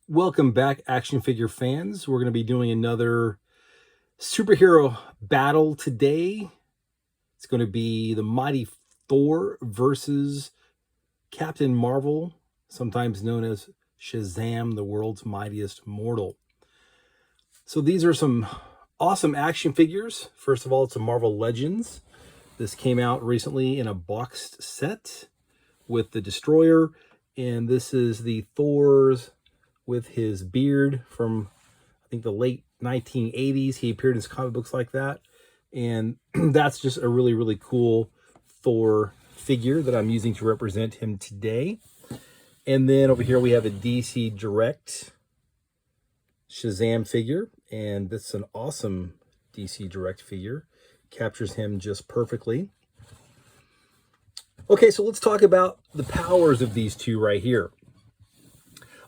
Welcome back, action figure fans. We're going to be doing another superhero battle today. It's going to be the mighty Thor versus Captain Marvel, sometimes known as Shazam, the world's mightiest mortal. So these are some awesome action figures. First of all, it's a Marvel Legends. This came out recently in a boxed set with the Destroyer, and this is the Thor's with his beard from, I think, the late 1980s. He appeared in his comic books like that. And that's just a really, really cool Thor figure that I'm using to represent him today. And then over here we have a DC Direct Shazam figure. And this is an awesome DC Direct figure. Captures him just perfectly. Okay, so let's talk about the powers of these two right here.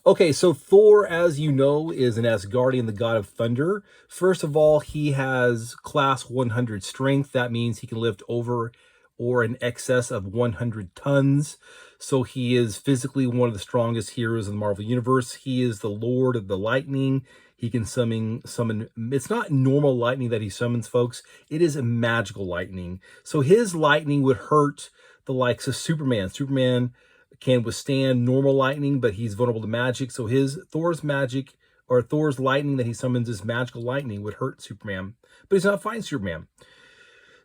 Okay, so Thor, as you know, is an Asgardian, the god of thunder. First of all, he has class 100 strength. That means he can lift over or in excess of 100 tons. So he is physically one of the strongest heroes in the Marvel Universe. He is the Lord of the Lightning. He can summon, it's not normal lightning that he summons, folks. It is a magical lightning. So his lightning would hurt the likes of Superman. Superman can withstand normal lightning, but he's vulnerable to magic. So Thor's magic, or Thor's lightning that he summons as magical lightning, would hurt Superman, but he's not fighting Superman.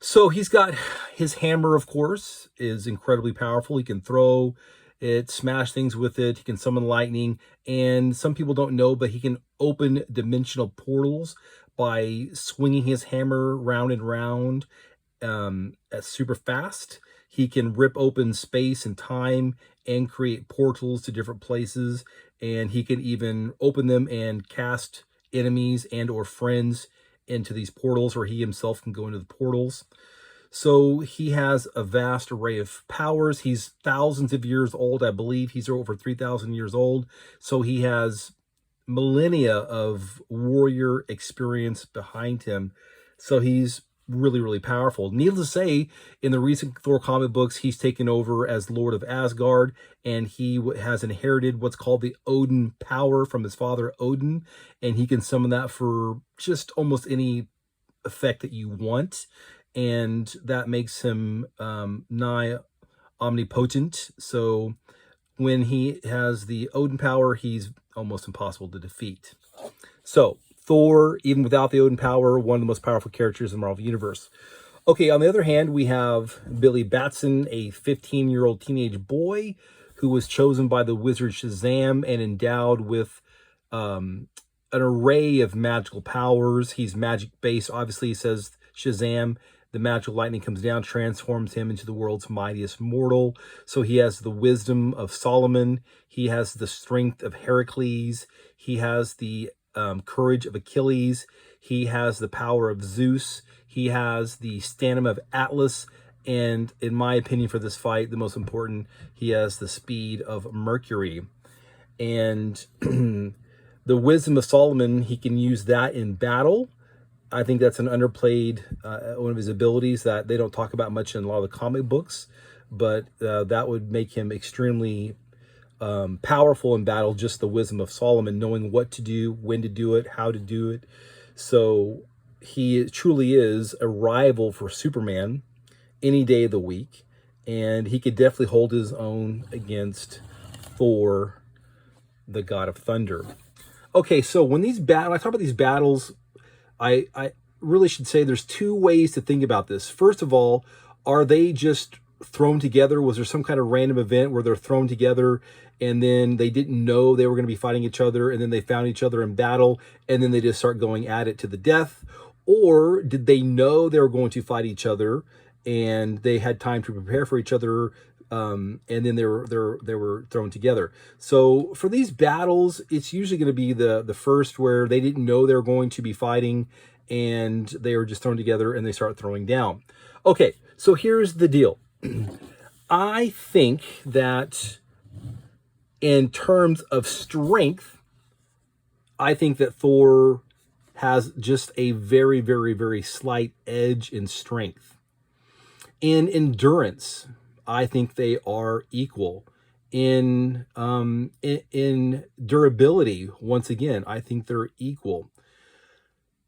So he's got his hammer, of course, is incredibly powerful. He can throw it, smash things with it. He can summon lightning, and some people don't know, but he can open dimensional portals by swinging his hammer round and round super fast. He can rip open space and time and create portals to different places. And he can even open them and cast enemies and or friends into these portals, or he himself can go into the portals. So he has a vast array of powers. He's thousands of years old. I believe he's over 3,000 years old. So he has millennia of warrior experience behind him. So he's really, really powerful. Needless to say, in the recent Thor comic books, he's taken over as Lord of Asgard, and he has inherited what's called the Odin power from his father Odin, and he can summon that for just almost any effect that you want, and that makes him nigh omnipotent. So when he has the Odin power, he's almost impossible to defeat. So Thor, even without the Odin power, one of the most powerful characters in the Marvel Universe. Okay, on the other hand, we have Billy Batson, a 15-year-old teenage boy who was chosen by the wizard Shazam and endowed with an array of magical powers. He's magic-based. Obviously, he says Shazam, the magical lightning comes down, transforms him into the world's mightiest mortal. So he has the wisdom of Solomon. He has the strength of Heracles. He has the courage of Achilles. He has the power of Zeus. He has the stamina of Atlas. And in my opinion, for this fight, the most important, he has the speed of Mercury. And the wisdom of Solomon, he can use that in battle. I think that's an underplayed one of his abilities that they don't talk about much in a lot of the comic books, but that would make him extremely powerful in battle, just the wisdom of Solomon, knowing what to do, when to do it, how to do it. So he truly is a rival for Superman any day of the week, and he could definitely hold his own against Thor, the god of thunder. Okay, so when I talk about these battles, I really should say there's two ways to think about this. First of all, are they just thrown together? Was there some kind of random event where they're thrown together and then they didn't know they were going to be fighting each other, and then they found each other in battle, and then they just start going at it to the death? Or did they know they were going to fight each other and they had time to prepare for each other, and then they were thrown together? So for these battles, it's usually going to be the first, where they didn't know they were going to be fighting and they were just thrown together and they start throwing down. Okay, so here's the deal. I think that in terms of strength, I think that Thor has just a very, very, very slight edge in strength. In endurance, I think they are equal. in durability, once again, I think they're equal.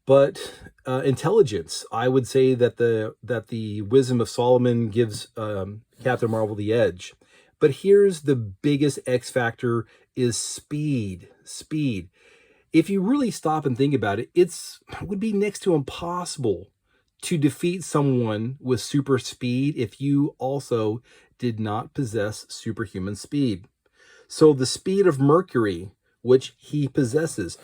But intelligence, I would say that the wisdom of Solomon gives Captain Marvel the edge. But here's the biggest X factor is speed. Speed. If you really stop and think about it, it would be next to impossible to defeat someone with super speed if you also did not possess superhuman speed. So the speed of Mercury, which he possesses,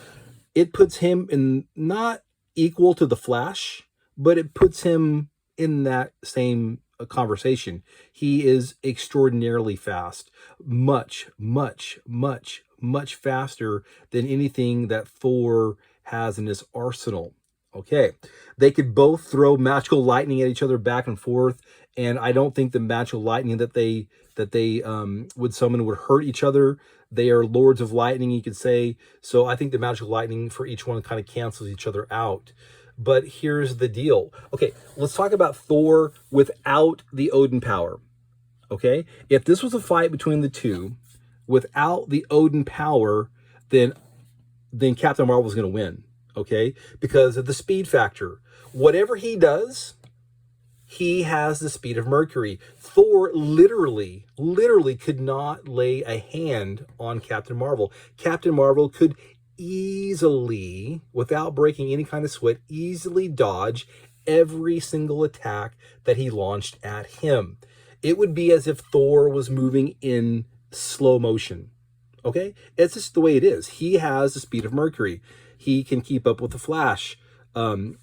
it puts him in not equal to the Flash, but it puts him in that same conversation. He is extraordinarily fast, much, much, much, much faster than anything that Thor has in his arsenal. Okay, they could both throw magical lightning at each other back and forth, and I don't think the magical lightning that they would summon would hurt each other. They are lords of lightning, you could say. So I think the magical lightning for each one kind of cancels each other out. But here's the deal. Okay, let's talk about Thor without the Odin power. Okay, if this was a fight between the two without the Odin power, then Captain Marvel is going to win. Okay, because of the speed factor. Whatever he does, he has the speed of Mercury. Thor literally could not lay a hand on Captain Marvel. Captain Marvel could easily, without breaking any kind of sweat, easily dodge every single attack that he launched at him. It would be as if Thor was moving in slow motion. Okay? It's just the way it is. He has the speed of Mercury. He can keep up with the Flash. And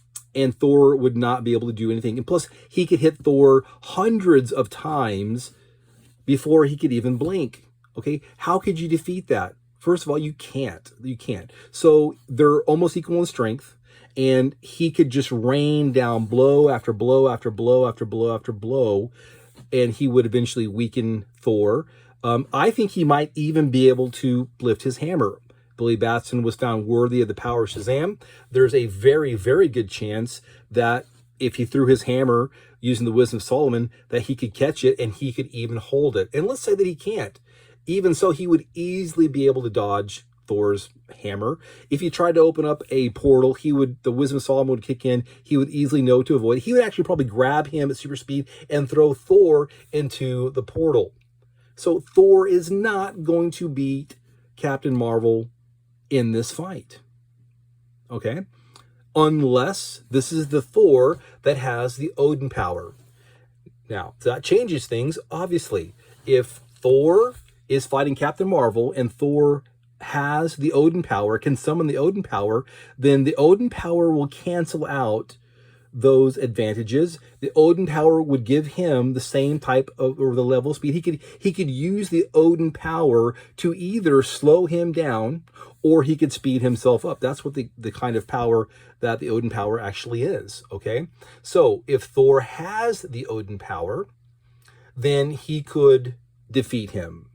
Thor would not be able to do anything. And plus, he could hit Thor hundreds of times before he could even blink. Okay? How could you defeat that? First of all, you can't. You can't. So they're almost equal in strength. And he could just rain down blow after blow after blow after blow after blow. And he would eventually weaken Thor. I think he might even be able to lift his hammer. Billy Batson was found worthy of the power of Shazam. There's a very, very good chance that if he threw his hammer using the wisdom of Solomon, that he could catch it and he could even hold it. And let's say that he can't. Even so, he would easily be able to dodge Thor's hammer. If he tried to open up a portal, the wisdom of Solomon would kick in. He would easily know to avoid it. He would actually probably grab him at super speed and throw Thor into the portal. So Thor is not going to beat Captain Marvel in this fight. Okay? Unless this is the Thor that has the Odin power. Now, that changes things, obviously. If Thor is fighting Captain Marvel and Thor has the Odin power, can summon the Odin power, then the Odin power will cancel out those advantages. The Odin power would give him the same type of, or the level of speed. He could use the Odin power to either slow him down or he could speed himself up. That's what the kind of power that the Odin power actually is. Okay. So if Thor has the Odin power, then he could defeat him.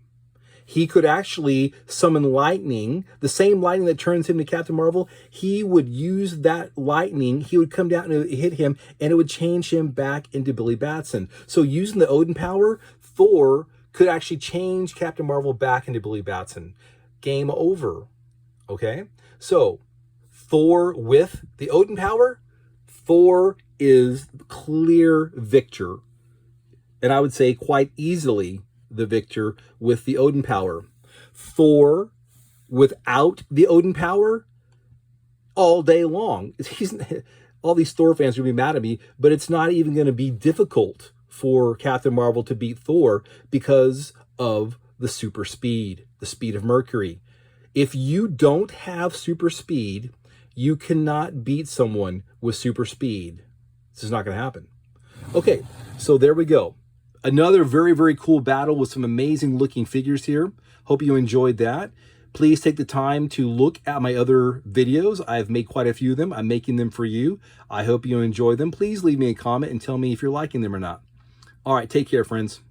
He could actually summon lightning, the same lightning that turns him to Captain Marvel. He would use that lightning. He would come down and hit him, and it would change him back into Billy Batson. So using the Odin power, Thor could actually change Captain Marvel back into Billy Batson. Game over. Okay? So Thor with the Odin power, Thor is clear victor. And I would say quite easily the victor with the Odin power. Thor without the Odin power, all day long. All these Thor fans are going to be mad at me, but it's not even going to be difficult for Captain Marvel to beat Thor because of the super speed, the speed of Mercury. If you don't have super speed, you cannot beat someone with super speed. This is not going to happen. Okay, so there we go. Another very, very cool battle with some amazing looking figures here. Hope you enjoyed that. Please take the time to look at my other videos. I've made quite a few of them. I'm making them for you. I hope you enjoy them. Please leave me a comment and tell me if you're liking them or not. All right, take care, friends.